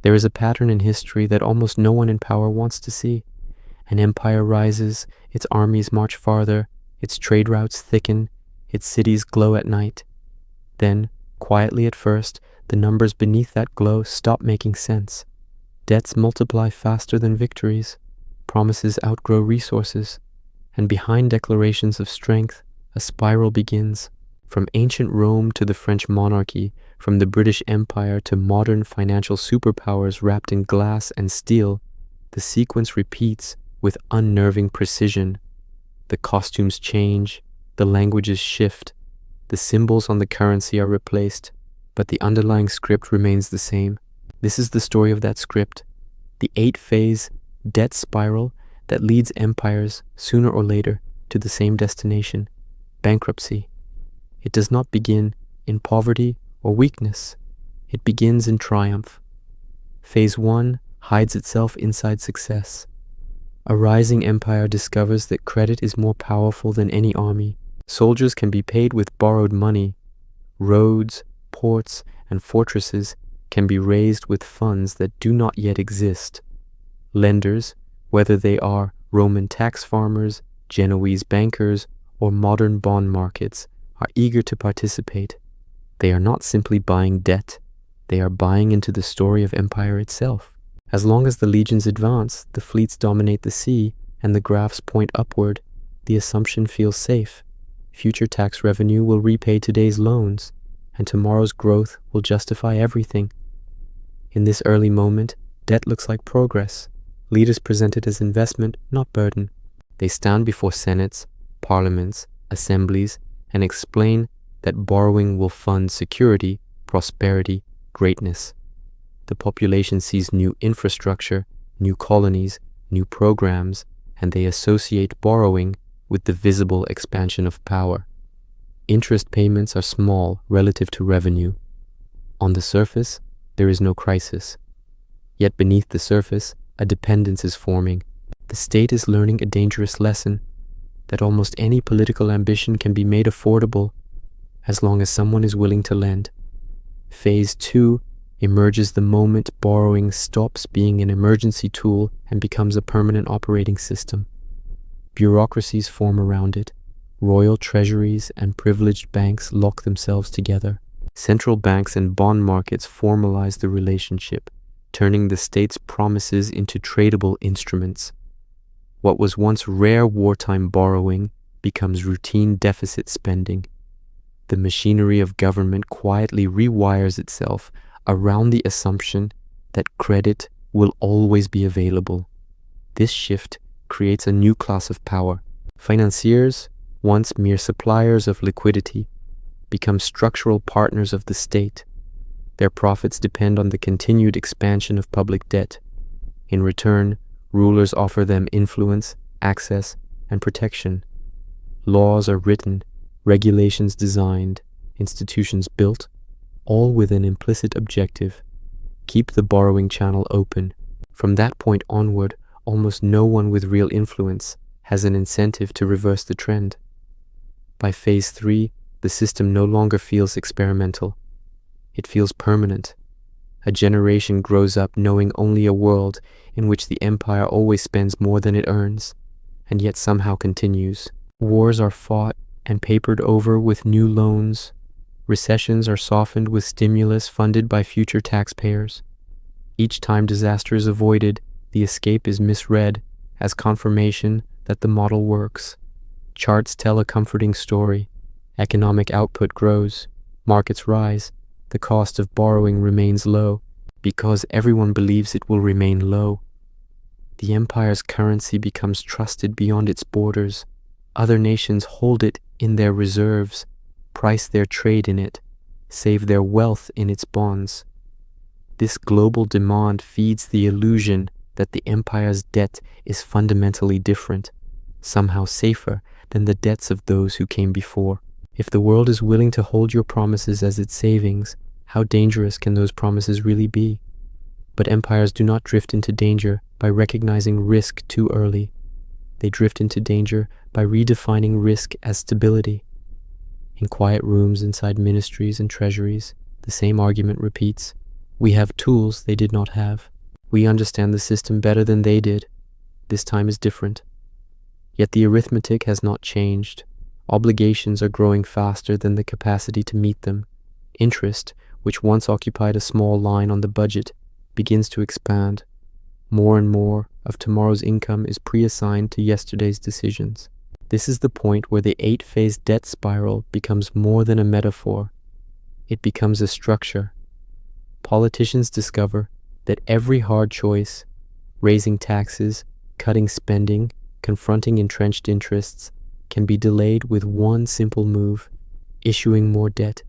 There is a pattern in history that almost no one in power wants to see. An empire rises, its armies march farther, its trade routes thicken, its cities glow at night. Then, quietly at first, the numbers beneath that glow stop making sense. Debts multiply faster than victories, promises outgrow resources, and behind declarations of strength, a spiral begins. From ancient Rome to the French monarchy, from the British Empire to modern financial superpowers wrapped in glass and steel, the sequence repeats with unnerving precision. The costumes change, the languages shift, the symbols on the currency are replaced, but the underlying script remains the same. This is the story of that script, the 8-phase debt spiral that leads empires, sooner or later, to the same destination, bankruptcy. It does not begin in poverty or weakness. It begins in triumph. Phase 1 hides itself inside success. A rising empire discovers that credit is more powerful than any army. Soldiers can be paid with borrowed money. Roads, ports, and fortresses can be raised with funds that do not yet exist. Lenders, whether they are Roman tax farmers, Genoese bankers, or modern bond markets, are eager to participate. They are not simply buying debt, they are buying into the story of empire itself. As long as the legions advance, the fleets dominate the sea, and the graphs point upward, the assumption feels safe. Future tax revenue will repay today's loans, and tomorrow's growth will justify everything. In this early moment, debt looks like progress. Leaders present it as investment, not burden. They stand before senates, parliaments, assemblies, and explain that borrowing will fund security, prosperity, greatness. The population sees new infrastructure, new colonies, new programs, and they associate borrowing with the visible expansion of power. Interest payments are small relative to revenue. On the surface, there is no crisis. Yet beneath the surface, a dependence is forming. The state is learning a dangerous lesson, that almost any political ambition can be made affordable as long as someone is willing to lend. Phase 2 emerges the moment borrowing stops being an emergency tool and becomes a permanent operating system. Bureaucracies form around it. Royal treasuries and privileged banks lock themselves together. Central banks and bond markets formalize the relationship, turning the state's promises into tradable instruments. What was once rare wartime borrowing becomes routine deficit spending. The machinery of government quietly rewires itself around the assumption that credit will always be available. This shift creates a new class of power. Financiers, once mere suppliers of liquidity, become structural partners of the state. Their profits depend on the continued expansion of public debt. In return, rulers offer them influence, access, and protection. Laws are written, regulations designed, institutions built, all with an implicit objective: keep the borrowing channel open. From that point onward, almost no one with real influence has an incentive to reverse the trend. By phase 3, the system no longer feels experimental. It feels permanent. A generation grows up knowing only a world in which the empire always spends more than it earns, and yet somehow continues. Wars are fought and papered over with new loans. Recessions are softened with stimulus funded by future taxpayers. Each time disaster is avoided, the escape is misread as confirmation that the model works. Charts tell a comforting story. Economic output grows, markets rise, the cost of borrowing remains low, because everyone believes it will remain low. The empire's currency becomes trusted beyond its borders. Other nations hold it in their reserves, price their trade in it, save their wealth in its bonds. This global demand feeds the illusion that the empire's debt is fundamentally different, somehow safer than the debts of those who came before. If the world is willing to hold your promises as its savings, how dangerous can those promises really be? But empires do not drift into danger by recognizing risk too early. They drift into danger by redefining risk as stability. In quiet rooms inside ministries and treasuries, the same argument repeats. We have tools they did not have. We understand the system better than they did. This time is different. Yet the arithmetic has not changed. Obligations are growing faster than the capacity to meet them. Interest, which once occupied a small line on the budget, begins to expand. More and more of tomorrow's income is pre-assigned to yesterday's decisions. This is the point where the 8-phase debt spiral becomes more than a metaphor. It becomes a structure. Politicians discover that every hard choice, raising taxes, cutting spending, confronting entrenched interests, can be delayed with one simple move: issuing more debt.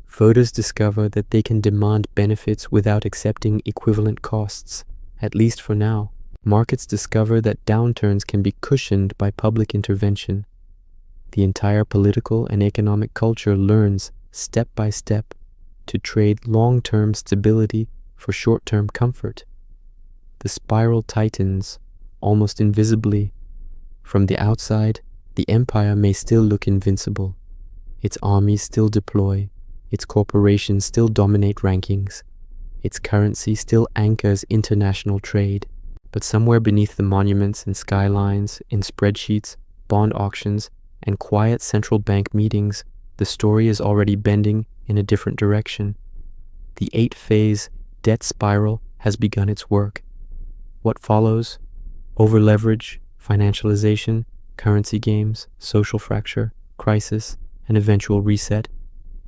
Voters discover that they can demand benefits without accepting equivalent costs, at least for now. Markets discover that downturns can be cushioned by public intervention. The entire political and economic culture learns, step by step, to trade long-term stability for short-term comfort. The spiral tightens, almost invisibly. From the outside, the empire may still look invincible. Its armies still deploy. Its corporations still dominate rankings. Its currency still anchors international trade. But somewhere beneath the monuments and skylines, in spreadsheets, bond auctions, and quiet central bank meetings, the story is already bending in a different direction. The 8-phase debt spiral has begun its work. What follows? Over-leverage, financialization, currency games, social fracture, crisis, and eventual reset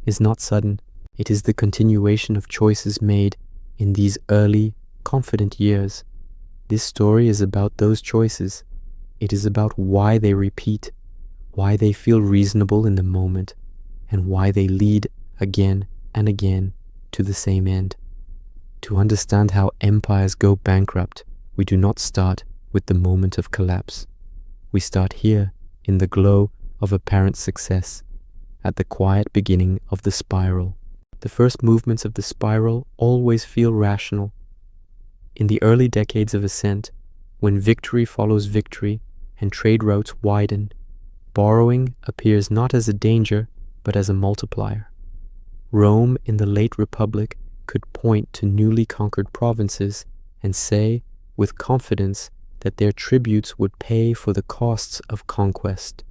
is not sudden. It is the continuation of choices made in these early, confident years. This story is about those choices. It is about why they repeat, why they feel reasonable in the moment, and why they lead again and again to the same end. To understand how empires go bankrupt, we do not start with the moment of collapse. We start here, in the glow of apparent success, at the quiet beginning of the spiral. The first movements of the spiral always feel rational. In the early decades of ascent, when victory follows victory and trade routes widen, borrowing appears not as a danger, but as a multiplier. Rome in the late Republic could point to newly conquered provinces and say, with confidence, that their tributes would pay for the costs of conquest.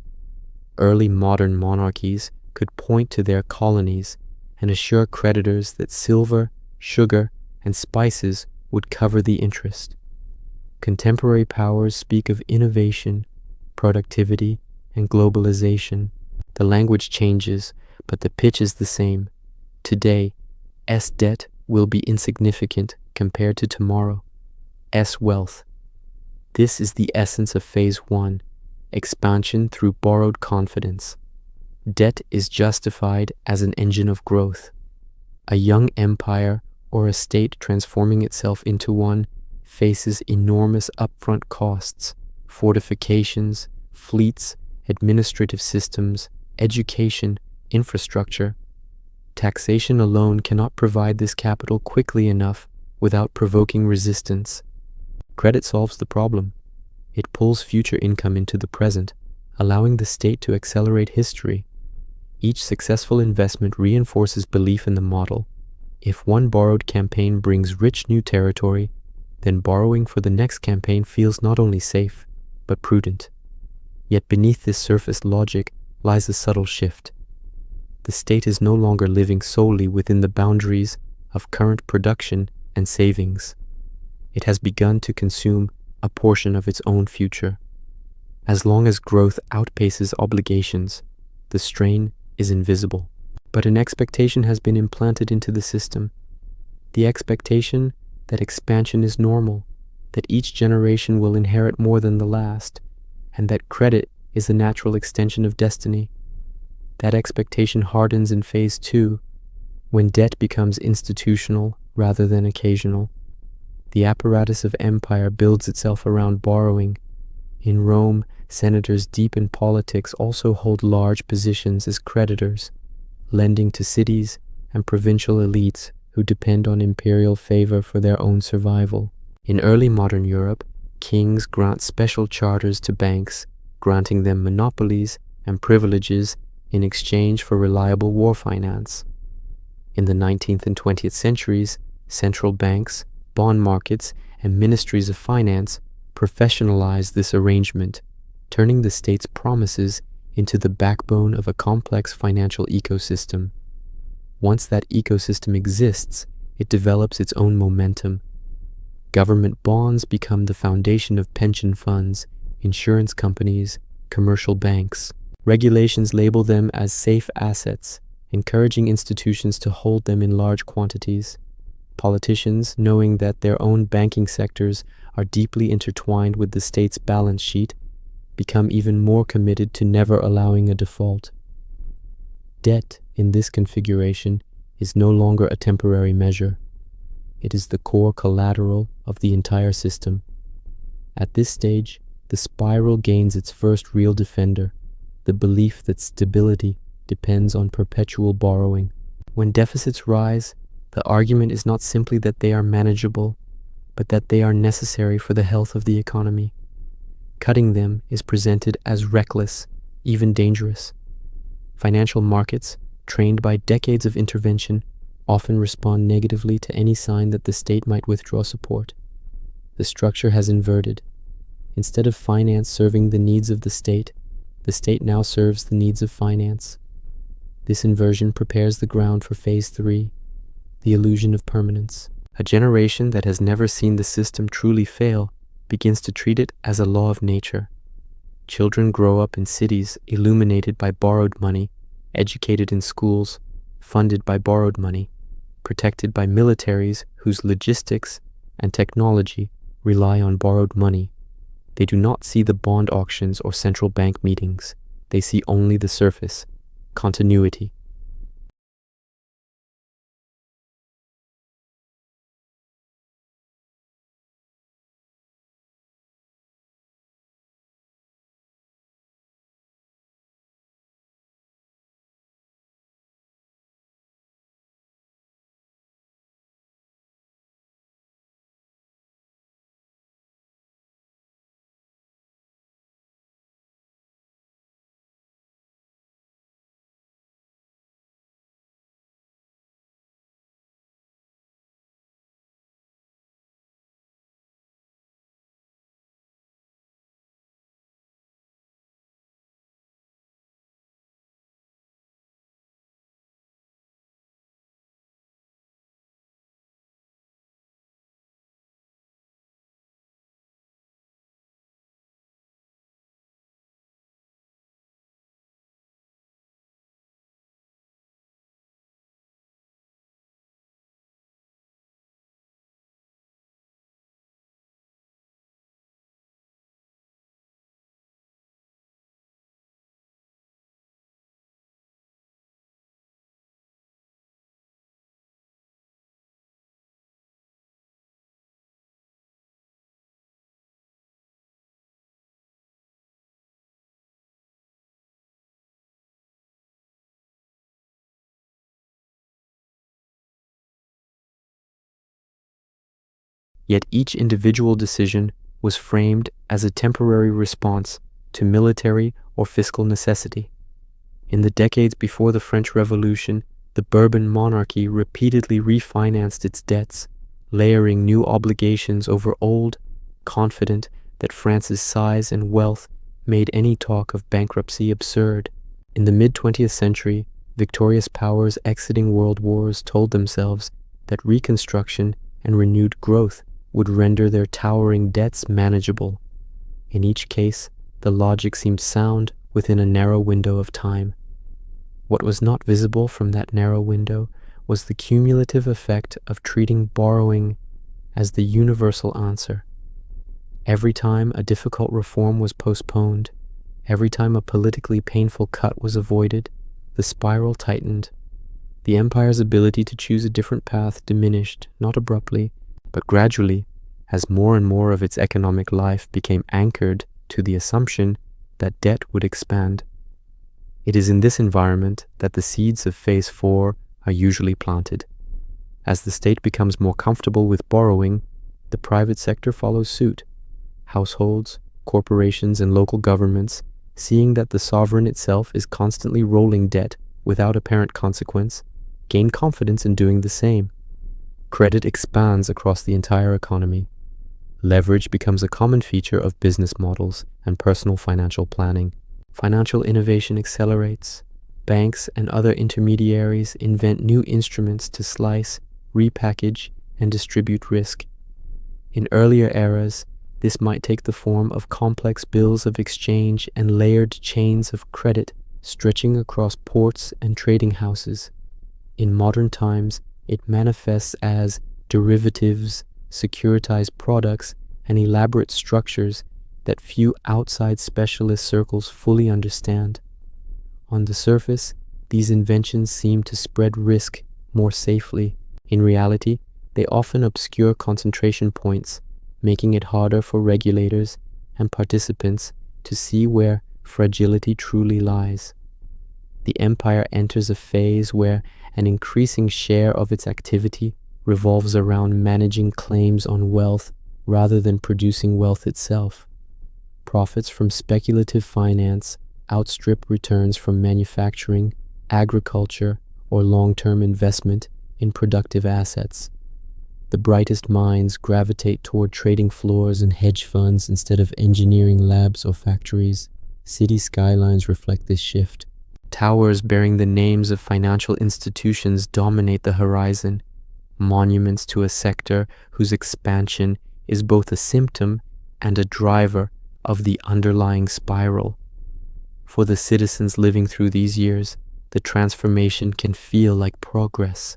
Early modern monarchies could point to their colonies and assure creditors that silver, sugar, and spices would cover the interest. Contemporary powers speak of innovation, productivity, and globalization. The language changes, but the pitch is the same. Today, S-debt will be insignificant compared to tomorrow. S-wealth. This is the essence of Phase 1, expansion through borrowed confidence. Debt is justified as an engine of growth. A young empire or a state transforming itself into one faces enormous upfront costs: fortifications, fleets, administrative systems, education, infrastructure. Taxation alone cannot provide this capital quickly enough without provoking resistance. Credit solves the problem. It pulls future income into the present, allowing the state to accelerate history. Each successful investment reinforces belief in the model. If one borrowed campaign brings rich new territory, then borrowing for the next campaign feels not only safe, but prudent. Yet beneath this surface logic lies a subtle shift. The state is no longer living solely within the boundaries of current production and savings. It has begun to consume a portion of its own future. As long as growth outpaces obligations, the strain is invisible. But an expectation has been implanted into the system. The expectation that expansion is normal, that each generation will inherit more than the last, and that credit is the natural extension of destiny. That expectation hardens in Phase 2, when debt becomes institutional rather than occasional. The apparatus of empire builds itself around borrowing. In Rome, senators deep in politics also hold large positions as creditors, lending to cities and provincial elites who depend on imperial favor for their own survival. In early modern Europe, kings grant special charters to banks, granting them monopolies and privileges in exchange for reliable war finance. In the 19th and 20th centuries, Central banks, bond markets, and ministries of finance professionalize this arrangement, turning the state's promises into the backbone of a complex financial ecosystem. Once that ecosystem exists, it develops its own momentum. Government bonds become the foundation of pension funds, insurance companies, commercial banks. Regulations label them as safe assets, encouraging institutions to hold them in large quantities. Politicians, knowing that their own banking sectors are deeply intertwined with the state's balance sheet, become even more committed to never allowing a default. Debt, in this configuration, is no longer a temporary measure. It is the core collateral of the entire system. At this stage, the spiral gains its first real defender, the belief that stability depends on perpetual borrowing. When deficits rise, the argument is not simply that they are manageable, but that they are necessary for the health of the economy. Cutting them is presented as reckless, even dangerous. Financial markets, trained by decades of intervention, often respond negatively to any sign that the state might withdraw support. The structure has inverted. Instead of finance serving the needs of the state now serves the needs of finance. This inversion prepares the ground for Phase 3, the illusion of permanence. A generation that has never seen the system truly fail begins to treat it as a law of nature. Children grow up in cities illuminated by borrowed money, educated in schools funded by borrowed money, protected by militaries whose logistics and technology rely on borrowed money. They do not see the bond auctions or central bank meetings. They see only the surface, continuity. Yet each individual decision was framed as a temporary response to military or fiscal necessity. In the decades before the French Revolution, the Bourbon monarchy repeatedly refinanced its debts, layering new obligations over old, confident that France's size and wealth made any talk of bankruptcy absurd. In the mid-20th century, victorious powers exiting world wars told themselves that reconstruction and renewed growth would render their towering debts manageable. In each case, the logic seemed sound within a narrow window of time. What was not visible from that narrow window was the cumulative effect of treating borrowing as the universal answer. Every time a difficult reform was postponed, every time a politically painful cut was avoided, the spiral tightened. The empire's ability to choose a different path diminished, not abruptly, but gradually, as more and more of its economic life became anchored to the assumption that debt would expand. It is in this environment that the seeds of Phase 4 are usually planted. As the state becomes more comfortable with borrowing, the private sector follows suit. Households, corporations, and local governments, seeing that the sovereign itself is constantly rolling debt without apparent consequence, gain confidence in doing the same. Credit expands across the entire economy. Leverage becomes a common feature of business models and personal financial planning. Financial innovation accelerates. Banks and other intermediaries invent new instruments to slice, repackage, and distribute risk. In earlier eras, this might take the form of complex bills of exchange and layered chains of credit stretching across ports and trading houses. In modern times, it manifests as derivatives, securitized products, and elaborate structures that few outside specialist circles fully understand. On the surface, these inventions seem to spread risk more safely. In reality, they often obscure concentration points, making it harder for regulators and participants to see where fragility truly lies. The empire enters a phase where an increasing share of its activity revolves around managing claims on wealth rather than producing wealth itself. Profits from speculative finance outstrip returns from manufacturing, agriculture, or long-term investment in productive assets. The brightest minds gravitate toward trading floors and hedge funds instead of engineering labs or factories. City skylines reflect this shift. Towers bearing the names of financial institutions dominate the horizon, monuments to a sector whose expansion is both a symptom and a driver of the underlying spiral. For the citizens living through these years, the transformation can feel like progress.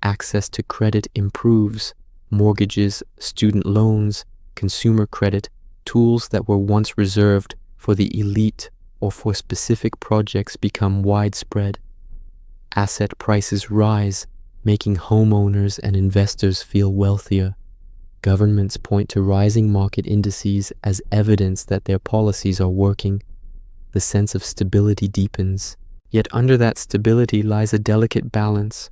Access to credit improves. Mortgages, student loans, consumer credit, tools that were once reserved for the elite or for specific projects become widespread. Asset prices rise, making homeowners and investors feel wealthier. Governments point to rising market indices as evidence that their policies are working. The sense of stability deepens. Yet under that stability lies a delicate balance.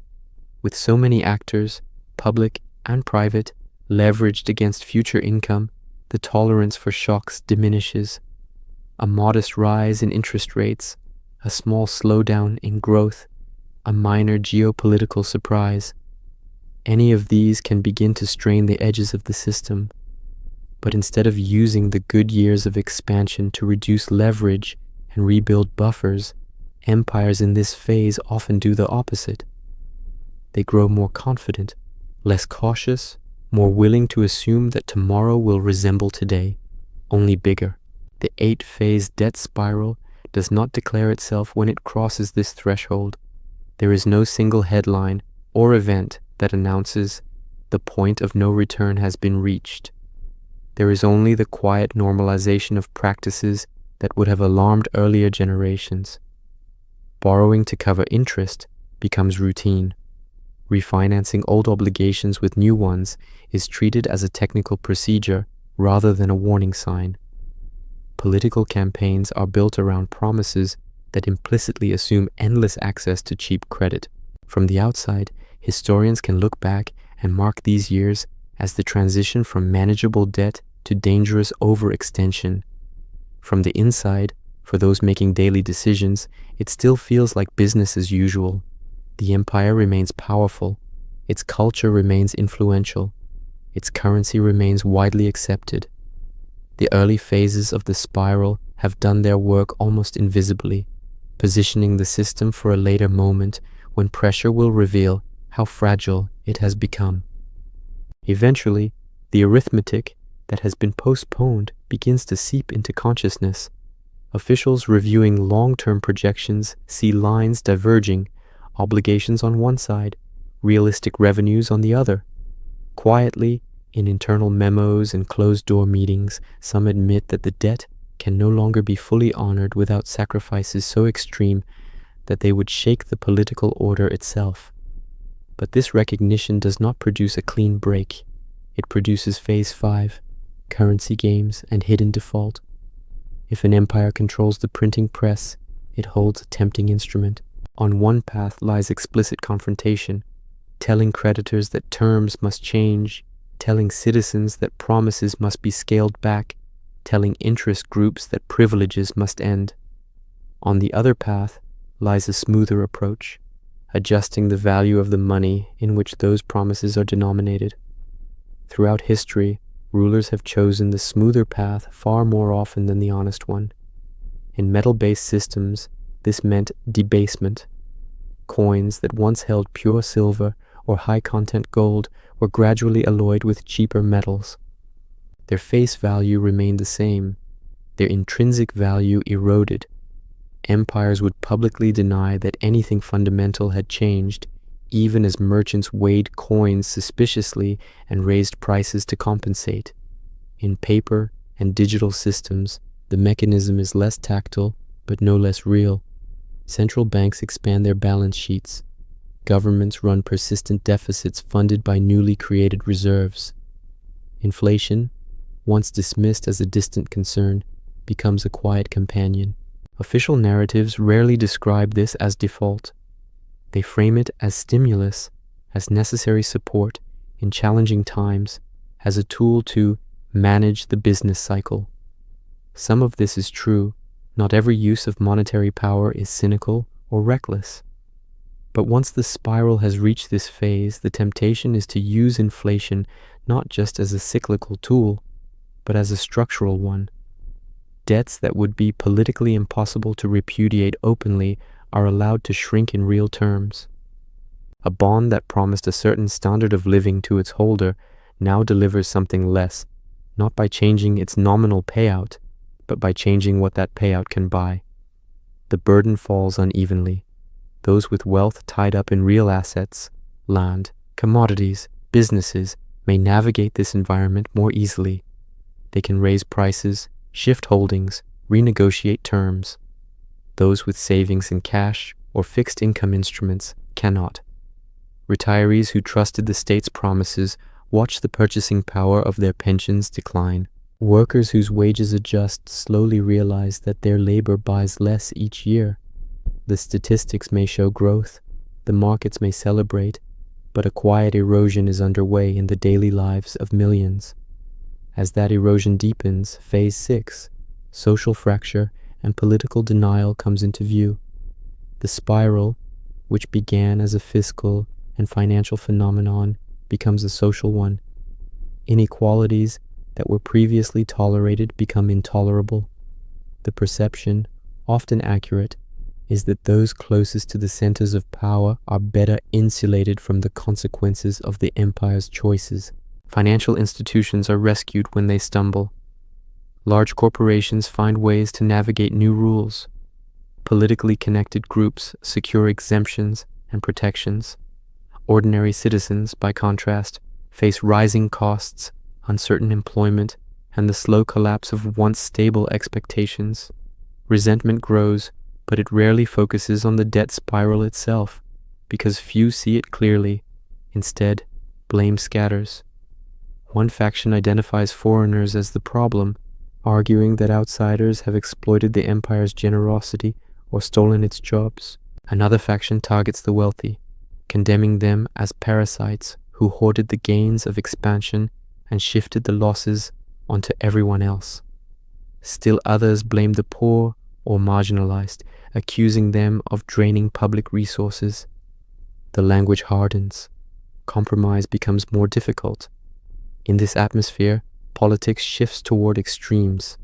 With so many actors, public and private, leveraged against future income, the tolerance for shocks diminishes. A modest rise in interest rates, a small slowdown in growth, a minor geopolitical surprise. Any of these can begin to strain the edges of the system. But instead of using the good years of expansion to reduce leverage and rebuild buffers, empires in this phase often do the opposite. They grow more confident, less cautious, more willing to assume that tomorrow will resemble today, only bigger. The 8-phase debt spiral does not declare itself when it crosses this threshold. There is no single headline or event that announces the point of no return has been reached. There is only the quiet normalization of practices that would have alarmed earlier generations. Borrowing to cover interest becomes routine. Refinancing old obligations with new ones is treated as a technical procedure rather than a warning sign. Political campaigns are built around promises that implicitly assume endless access to cheap credit. From the outside, historians can look back and mark these years as the transition from manageable debt to dangerous overextension. From the inside, for those making daily decisions, it still feels like business as usual. The empire remains powerful, its culture remains influential, its currency remains widely accepted. The early phases of the spiral have done their work almost invisibly, positioning the system for a later moment when pressure will reveal how fragile it has become. Eventually, the arithmetic that has been postponed begins to seep into consciousness. Officials reviewing long-term projections see lines diverging, obligations on one side, realistic revenues on the other. Quietly, in internal memos and closed-door meetings, some admit that the debt can no longer be fully honored without sacrifices so extreme that they would shake the political order itself. But this recognition does not produce a clean break. It produces Phase 5, currency games and hidden default. If an empire controls the printing press, it holds a tempting instrument. On one path lies explicit confrontation, telling creditors that terms must change, telling citizens that promises must be scaled back, telling interest groups that privileges must end. On the other path lies a smoother approach, adjusting the value of the money in which those promises are denominated. Throughout history, rulers have chosen the smoother path far more often than the honest one. In metal-based systems, this meant debasement. Coins that once held pure silver or high-content gold were gradually alloyed with cheaper metals. Their face value remained the same. Their intrinsic value eroded. Empires would publicly deny that anything fundamental had changed, even as merchants weighed coins suspiciously and raised prices to compensate. In paper and digital systems, the mechanism is less tactile, but no less real. Central banks expand their balance sheets. Governments run persistent deficits funded by newly created reserves. Inflation, once dismissed as a distant concern, becomes a quiet companion. Official narratives rarely describe this as default. They frame it as stimulus, as necessary support in challenging times, as a tool to manage the business cycle. Some of this is true. Not every use of monetary power is cynical or reckless. But once the spiral has reached this phase, the temptation is to use inflation not just as a cyclical tool, but as a structural one. Debts that would be politically impossible to repudiate openly are allowed to shrink in real terms. A bond that promised a certain standard of living to its holder now delivers something less, not by changing its nominal payout, but by changing what that payout can buy. The burden falls unevenly. Those with wealth tied up in real assets, land, commodities, businesses, may navigate this environment more easily. They can raise prices, shift holdings, renegotiate terms. Those with savings in cash or fixed income instruments cannot. Retirees who trusted the state's promises watch the purchasing power of their pensions decline. Workers whose wages adjust slowly realize that their labor buys less each year. The statistics may show growth, the markets may celebrate, but a quiet erosion is underway in the daily lives of millions. As that erosion deepens, phase 6, social fracture and political denial comes into view. The spiral, which began as a fiscal and financial phenomenon, becomes a social one. Inequalities that were previously tolerated become intolerable. The perception, often accurate, is that those closest to the centers of power are better insulated from the consequences of the empire's choices. Financial institutions are rescued when they stumble. Large corporations find ways to navigate new rules. Politically connected groups secure exemptions and protections. Ordinary citizens, by contrast, face rising costs, uncertain employment, and the slow collapse of once stable expectations. Resentment grows, but it rarely focuses on the debt spiral itself, because few see it clearly. Instead, blame scatters. One faction identifies foreigners as the problem, arguing that outsiders have exploited the empire's generosity or stolen its jobs. Another faction targets the wealthy, condemning them as parasites who hoarded the gains of expansion and shifted the losses onto everyone else. Still others blame the poor or marginalized, accusing them of draining public resources. The language hardens. Compromise becomes more difficult. In this atmosphere, politics shifts toward extremes.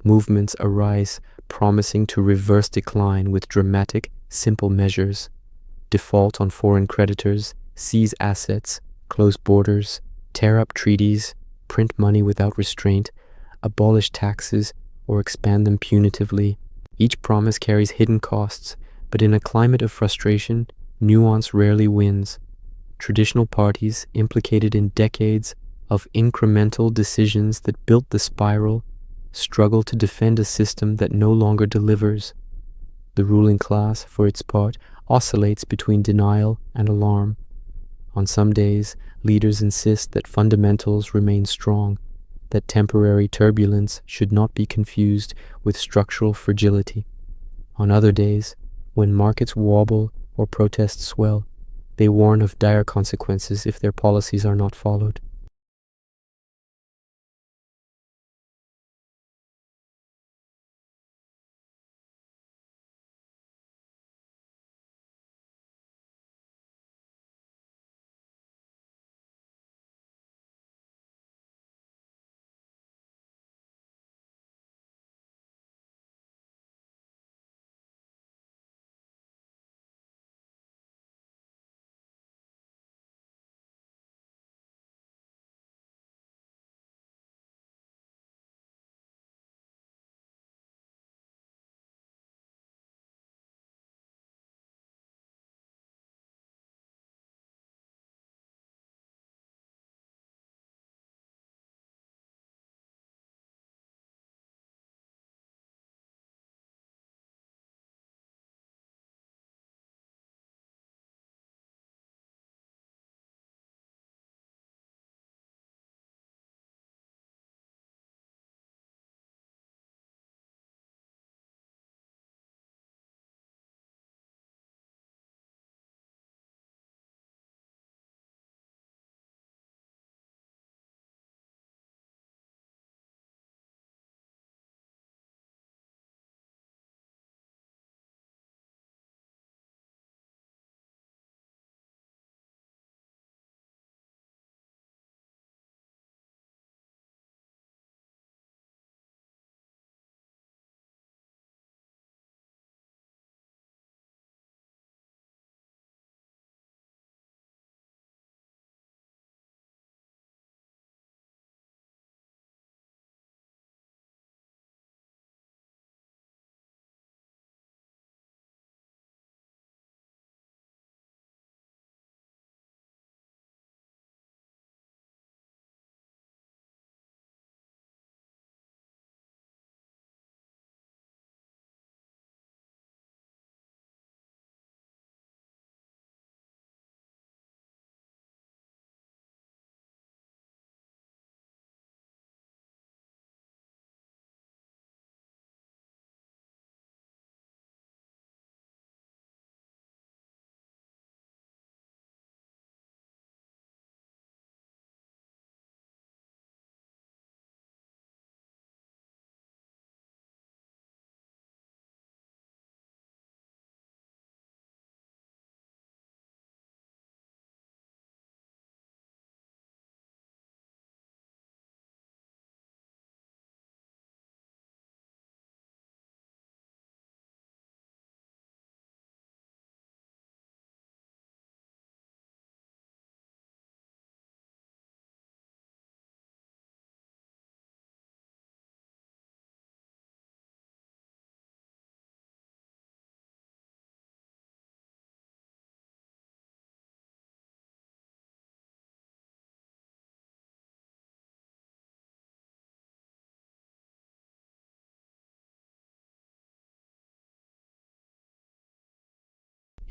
Movements arise promising to reverse decline with dramatic, simple measures. Default on foreign creditors, seize assets, close borders, tear up treaties, print money without restraint, abolish taxes, or expand them punitively. Each promise carries hidden costs, but in a climate of frustration, nuance rarely wins. Traditional parties, implicated in decades of incremental decisions that built the spiral, struggle to defend a system that no longer delivers. The ruling class, for its part, oscillates between denial and alarm. On some days, leaders insist that fundamentals remain strong, that temporary turbulence should not be confused with structural fragility. On other days, when markets wobble or protests swell, they warn of dire consequences if their policies are not followed.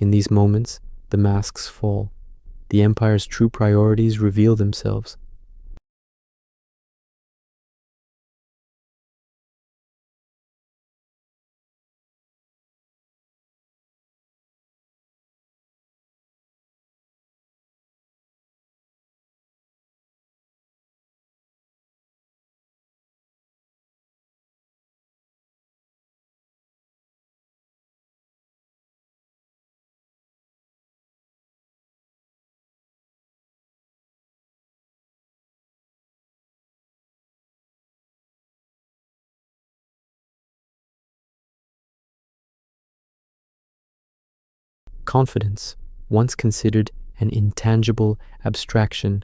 In these moments, the masks fall. The empire's true priorities reveal themselves. Confidence, once considered an intangible abstraction,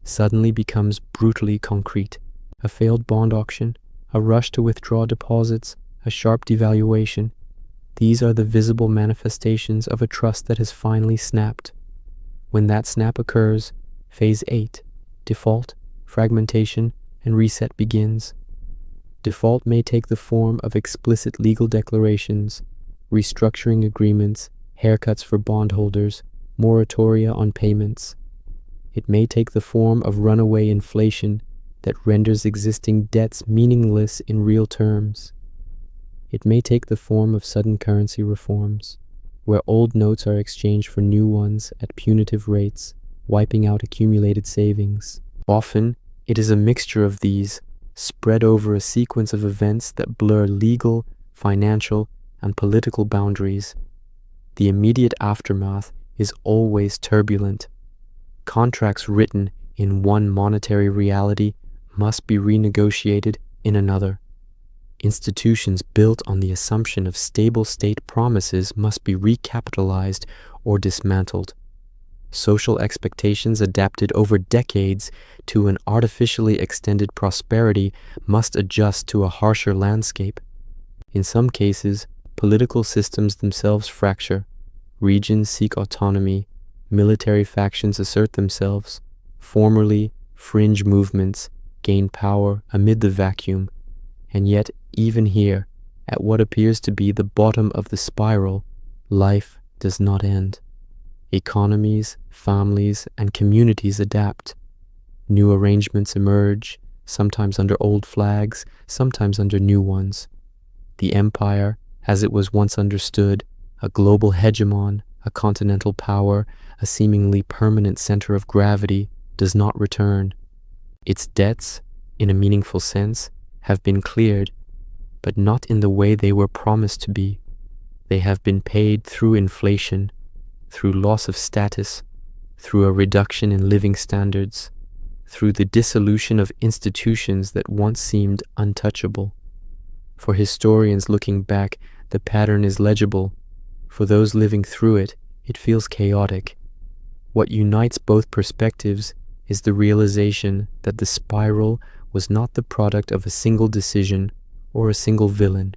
suddenly becomes brutally concrete. A failed bond auction, a rush to withdraw deposits, a sharp devaluation. These are the visible manifestations of a trust that has finally snapped. When that snap occurs, phase 8, default, fragmentation, and reset begins. Default may take the form of explicit legal declarations, restructuring agreements, haircuts for bondholders, moratoria on payments. It may take the form of runaway inflation that renders existing debts meaningless in real terms. It may take the form of sudden currency reforms, where old notes are exchanged for new ones at punitive rates, wiping out accumulated savings. Often, it is a mixture of these, spread over a sequence of events that blur legal, financial, and political boundaries. The immediate aftermath is always turbulent. Contracts written in one monetary reality must be renegotiated in another. Institutions built on the assumption of stable state promises must be recapitalized or dismantled. Social expectations adapted over decades to an artificially extended prosperity must adjust to a harsher landscape. In some cases, political systems themselves fracture. Regions seek autonomy, military factions assert themselves. Formerly, fringe movements gain power amid the vacuum. And yet, even here, at what appears to be the bottom of the spiral, life does not end. Economies, families, and communities adapt. New arrangements emerge, sometimes under old flags, sometimes under new ones. The empire, as it was once understood, a global hegemon, a continental power, a seemingly permanent center of gravity, does not return. Its debts, in a meaningful sense, have been cleared, but not in the way they were promised to be. They have been paid through inflation, through loss of status, through a reduction in living standards, through the dissolution of institutions that once seemed untouchable. For historians looking back, the pattern is legible. For those living through it, it feels chaotic. What unites both perspectives is the realization that the spiral was not the product of a single decision or a single villain.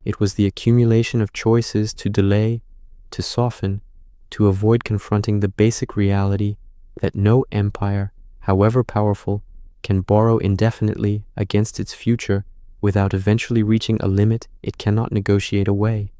It was the accumulation of choices to delay, to soften, to avoid confronting the basic reality that no empire, however powerful, can borrow indefinitely against its future without eventually reaching a limit it cannot negotiate away.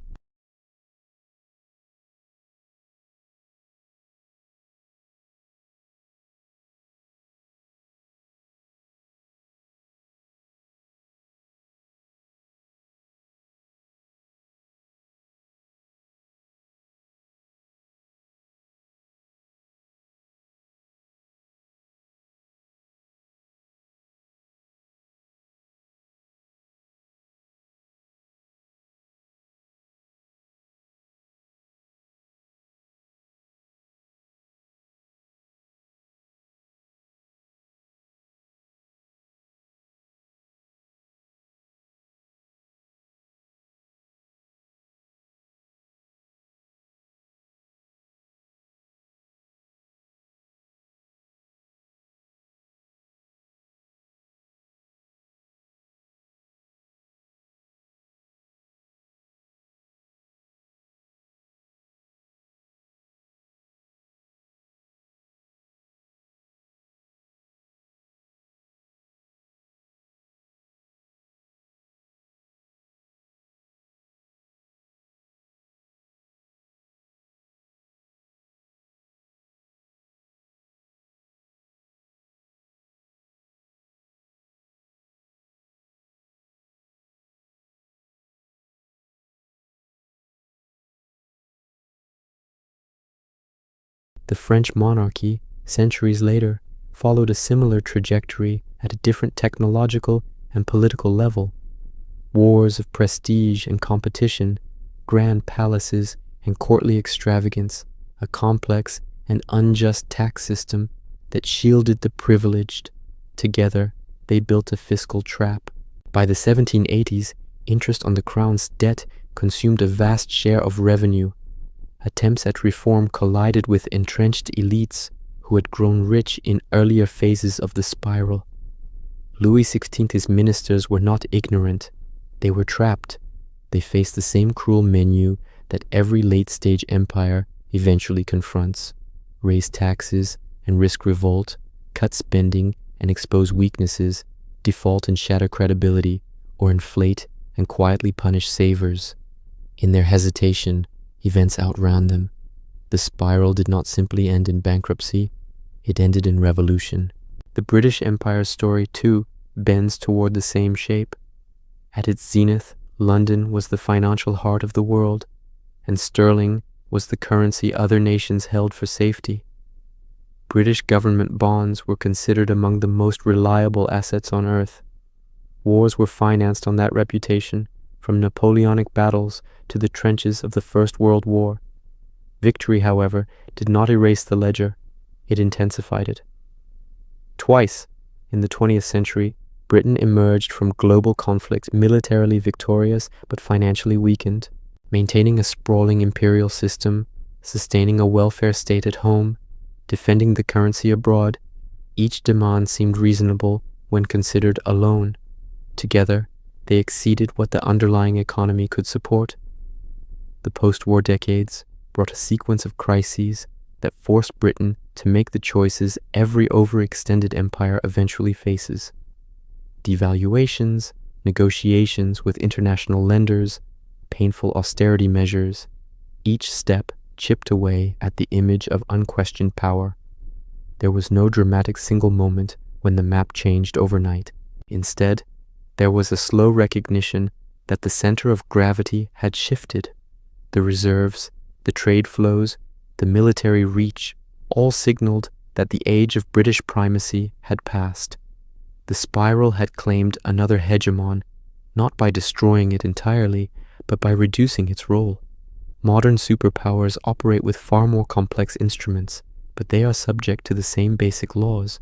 The French monarchy, centuries later, followed a similar trajectory at a different technological and political level. Wars of prestige and competition, grand palaces and courtly extravagance, a complex and unjust tax system that shielded the privileged. Together, they built a fiscal trap. By the 1780s, interest on the crown's debt consumed a vast share of revenue. Attempts at reform collided with entrenched elites who had grown rich in earlier phases of the spiral. Louis XVI's ministers were not ignorant. They were trapped. They faced the same cruel menu that every late-stage empire eventually confronts: raise taxes and risk revolt, cut spending and expose weaknesses, default and shatter credibility, or inflate and quietly punish savers. In their hesitation, events outran them. The spiral did not simply end in bankruptcy, it ended in revolution. The British Empire's story, too, bends toward the same shape. At its zenith, London was the financial heart of the world, and sterling was the currency other nations held for safety. British government bonds were considered among the most reliable assets on earth. Wars were financed on that reputation, from Napoleonic battles to the trenches of the First World War. Victory, however, did not erase the ledger, it intensified it. Twice, in the 20th century, Britain emerged from global conflict militarily victorious but financially weakened, maintaining a sprawling imperial system, sustaining a welfare state at home, defending the currency abroad. Each demand seemed reasonable when considered alone. Together, they exceeded what the underlying economy could support. The post-war decades brought a sequence of crises that forced Britain to make the choices every overextended empire eventually faces: devaluations, negotiations with international lenders, painful austerity measures. Each step chipped away at the image of unquestioned power. There was no dramatic single moment when the map changed overnight. Instead, there was a slow recognition that the center of gravity had shifted. The reserves, the trade flows, the military reach all signaled that the age of British primacy had passed. The spiral had claimed another hegemon, not by destroying it entirely, but by reducing its role. Modern superpowers operate with far more complex instruments, but they are subject to the same basic laws.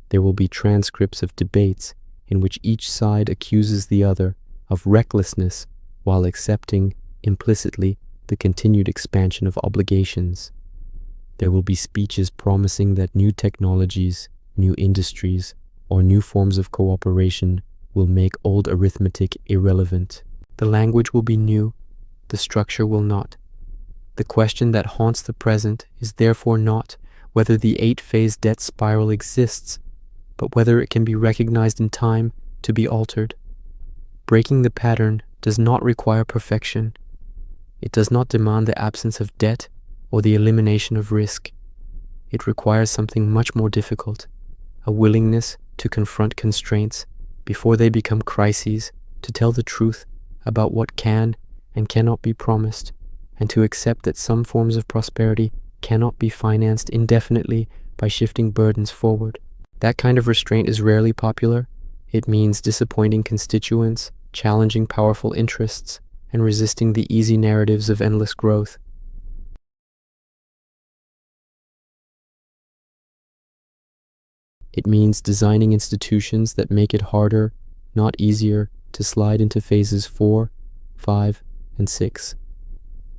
There will be transcripts of debates in which each side accuses the other of recklessness while accepting, implicitly, the continued expansion of obligations. There will be speeches promising that new technologies, new industries, or new forms of cooperation will make old arithmetic irrelevant. The language will be new, the structure will not. The question that haunts the present is therefore not whether the 8-phase debt spiral exists, but whether it can be recognized in time to be altered. Breaking the pattern does not require perfection. It does not demand the absence of debt or the elimination of risk. It requires something much more difficult, a willingness to confront constraints before they become crises, to tell the truth about what can and cannot be promised, and to accept that some forms of prosperity cannot be financed indefinitely by shifting burdens forward. That kind of restraint is rarely popular. It means disappointing constituents, challenging powerful interests, and resisting the easy narratives of endless growth. It means designing institutions that make it harder, not easier, to slide into phases 4, 5, and 6.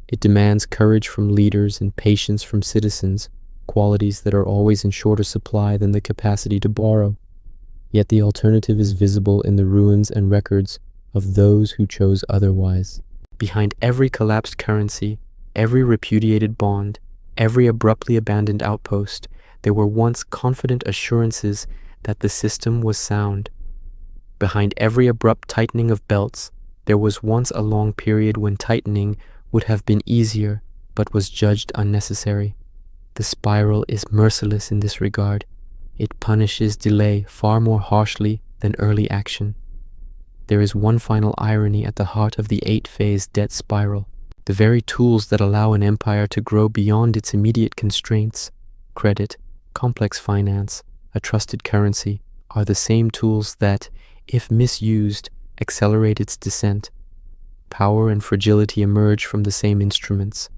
It demands courage from leaders and patience from citizens, qualities that are always in shorter supply than the capacity to borrow. Yet the alternative is visible in the ruins and records of those who chose otherwise. Behind every collapsed currency, every repudiated bond, every abruptly abandoned outpost, there were once confident assurances that the system was sound. Behind every abrupt tightening of belts, there was once a long period when tightening would have been easier, but was judged unnecessary. The spiral is merciless in this regard. It punishes delay far more harshly than early action. There is one final irony at the heart of the 8-phase debt spiral. The very tools that allow an empire to grow beyond its immediate constraints, credit, complex finance, a trusted currency, are the same tools that, if misused, accelerate its descent. Power and fragility emerge from the same instruments.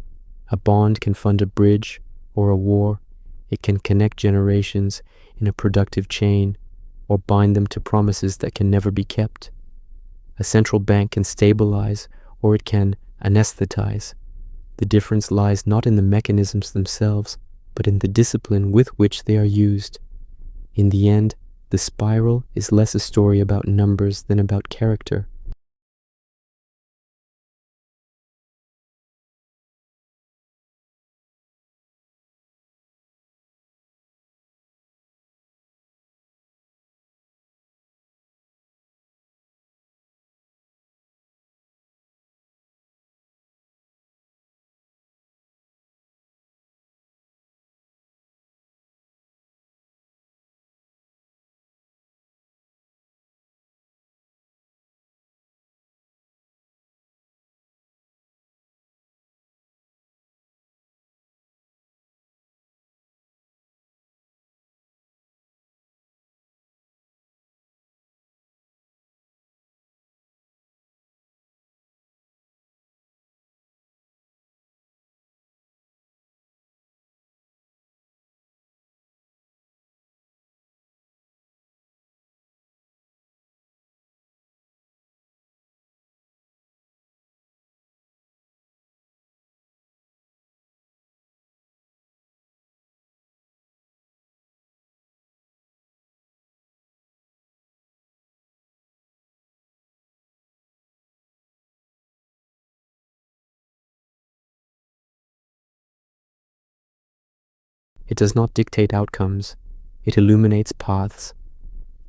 A bond can fund a bridge or a war. It can connect generations in a productive chain or bind them to promises that can never be kept. A central bank can stabilize or it can anesthetize. The difference lies not in the mechanisms themselves, but in the discipline with which they are used. In the end, the spiral is less a story about numbers than about character. It does not dictate outcomes. It illuminates paths.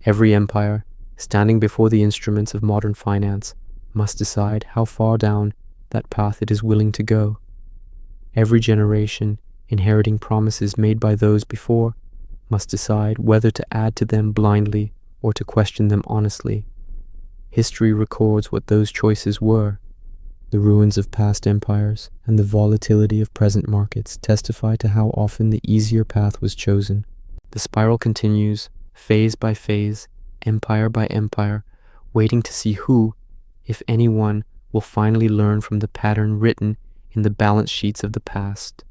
Every empire, standing before the instruments of modern finance, must decide how far down that path it is willing to go. Every generation, inheriting promises made by those before, must decide whether to add to them blindly or to question them honestly. History records what those choices were. The ruins of past empires and the volatility of present markets testify to how often the easier path was chosen. The spiral continues, phase by phase, empire by empire, waiting to see who, if anyone, will finally learn from the pattern written in the balance sheets of the past.